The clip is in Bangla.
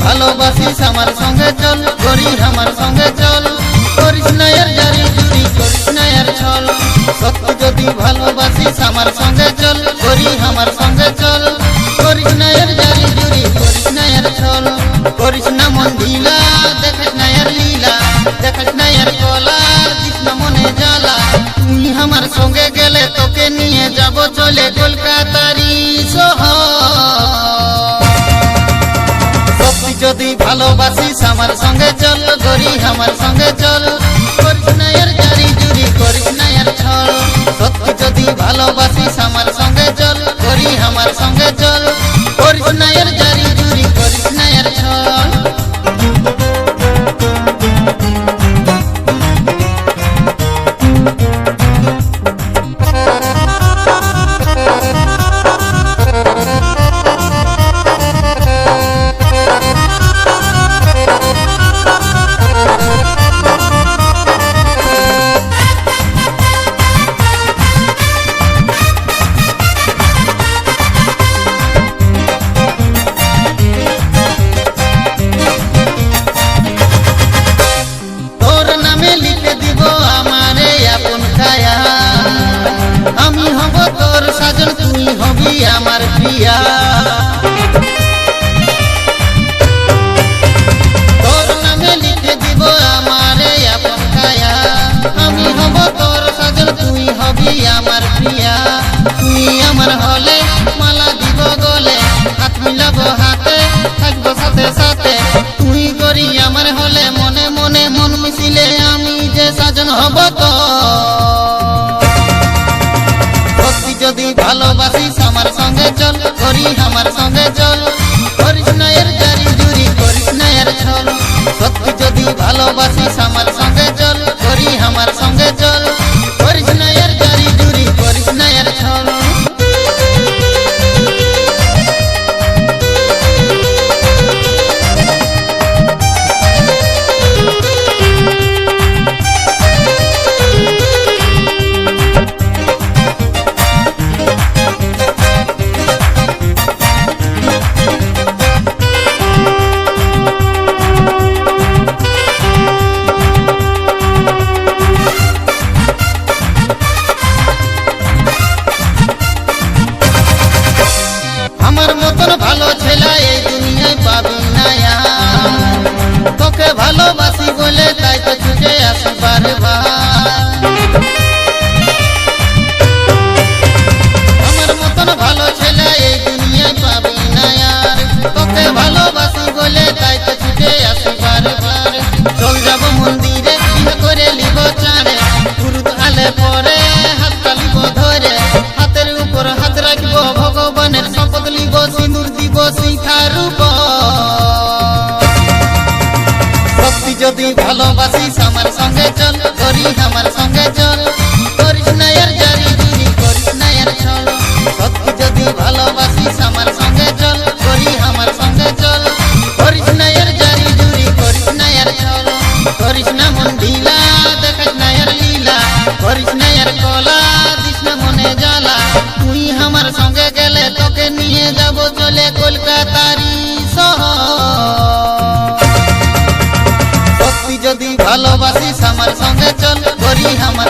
ভালোবাসিস আমার সঙ্গে চল, করি আমার সঙ্গে চল, করিস না এর জারি জুরি, করিস না এর ছল। সত্যি যদি ভালোবাসিস আমার সঙ্গে চল, করি আমার সঙ্গে চল, করিস না এর জারি জুরি, করিস না এর ছল। করিস না মন ঢিলা, দেখিস না এর লীলা, দেখিস না এর কলা, দিস না মনে জ্বালা। তুই আমার সঙ্গে গেলে তোকে নিয়ে যাব চলে কলকাতারি শহর। যদি ভালোবাসিস আমার সঙ্গে চল, করি আমার সঙ্গে চল, করিস না এর জারি জুরি, করিস না এর ছল। সত্যি যদি ভালোবাসিস আমার সঙ্গে চল, করি আমার সঙ্গে চল, করিস না এর জারি জুরি, করিস না এর ছল। আমি হব তোর সাজন, তুই হবি আমার প্রিয়া। তোর নামে লিখে দিব আমার আপন কায়া। আমি হব তোর সাজন, তুই হবি আমার প্রিয়া। তুই আমার হলে মালা দিব গলে, হাত মিলাবো হাতে, থাকবো সাথে সাথে। তুই করি আমার হলে মনে মনে মন মিশিলে, আমি যে সাজন হব তো। যদি ভালোবাসিস আমার সঙ্গে চল, করি আমার সঙ্গে চল, করিস না এর জারি জুরি, করিস না এর ছল। সত্যি যদি ভালোবাসিস আমার সঙ্গে চল, করি আমার সঙ্গে চল, করিস না এর জারি জুরি, করিস না এর ছল। আমার মতন ভালো ছেলে এই দুনিয়ায় পাবি না। তোকে ভালোবাসি বলে তাই তো ছুটে আসি বারবার। আমার মতন ভালো ছেলে এই দুনিয়ায় পাবি না। তোকে ভালোবাসি বলে তাই তো ছুটে আসি বারবার। চল যাব মন্দিরে, বিয়ে করে লিব চাঁদে, গুরুত আলে পরে হাতটা লিব ধরে, হাতের উপর হাত রাখবো, ভগবানের শপথ লিব, সিঁদুর দিব শিখার উপর। সত্যি যদি ভালোবাসিস আমার সঙ্গে চল, করি আমার সঙ্গে চল, করিস না এর জারি জুরি, করিস না এর ছল। সত্যি যদি ভালোবাসিস আমার সঙ্গে চল, করি আমার সঙ্গে চল, করিস না এর জারি জুরি, করিস না এর ছল। করিস না মন ঢিলা, দেখিস না এর লীলা, করিস না এর কলা, দিস না মনে জ্বালা। তুই আমার সঙ্গে গেলে তোকে নিয়ে যাব চলে কলকাতারি শহর। সত্যি যদি ভালোবাসিস আমার সঙ্গে চল, করি আমার